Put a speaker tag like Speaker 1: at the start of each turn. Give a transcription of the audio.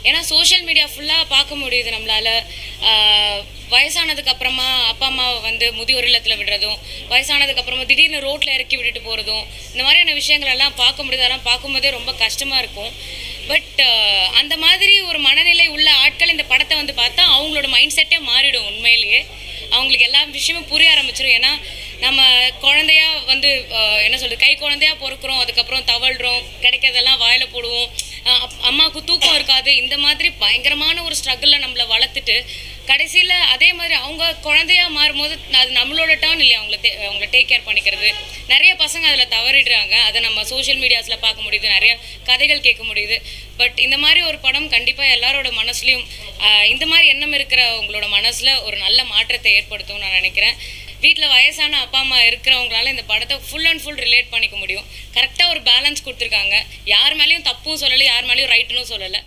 Speaker 1: ஏன்னா social media ஃபுல்லாக பார்க்க முடியுது நம்மளால். வயசானதுக்கு அப்புறமா அப்பா அம்மாவை வந்து முதியோர் இல்லத்தில் விடுறதும், வயசானதுக்கு அப்புறமா திடீர்னு ரோட்டில் இறக்கி விட்டுட்டு போகிறதும், இந்த மாதிரியான விஷயங்கள் எல்லாம் பார்க்க முடியுது. அதெல்லாம் பார்க்கும்போதே ரொம்ப கஷ்டமாக இருக்கும். பட் அந்த மாதிரி ஒரு மனநிலை உள்ள ஆட்கள் இந்த படத்தை வந்து பார்த்தா அவங்களோட மைண்ட் செட்டே மாறிடும். உண்மையிலேயே அவங்களுக்கு எல்லா விஷயமும் புரிய ஆரம்பிச்சிடும். ஏன்னா நம்ம குழந்தையா வந்து என்ன சொல்கிறது, கை குழந்தையா பொறுக்கிறோம், அதுக்கப்புறம் தவழ்கிறோம், கிடைக்கிறதெல்லாம் வாயில் போடுவோம், அம்மாவுக்கு தூக்கம் இருக்காது. இந்த மாதிரி பயங்கரமான ஒரு ஸ்ட்ரகிளில் நம்மளை வளர்த்துட்டு கடைசியில் அதே மாதிரி அவங்க குழந்தையாக மாறும்போது அது நம்மளோட டர்ன் இல்லையா அவங்கள டேக் கேர் பண்ணிக்கிறது. நிறைய பசங்க அதில் தவறிடுறாங்க. அதை நம்ம சோஷியல் மீடியாஸில் பார்க்க முடியுது, நிறைய கதைகள் கேட்க முடியுது. பட் இந்த மாதிரி ஒரு படம் கண்டிப்பாக எல்லாரோட மனசுலையும் இந்த மாதிரி எண்ணம் இருக்கிற உங்களோட மனசில் ஒரு நல்ல மாற்றத்தை ஏற்படுத்தும் நான் நினைக்கிறேன். வீட்டில் வயசான அப்பா அம்மா இருக்கிறவங்களால இந்த படத்தை ஃபுல் அண்ட் ஃபுல் ரிலேட் பண்ணிக்க முடியும். கரெக்டாக ஒரு பேலன்ஸ் கொடுத்துருக்காங்க. யார் மேலேயும் தப்பும் சொல்லலை, யார் மேலேயும் ரைட்டுன்னு சொல்லலை.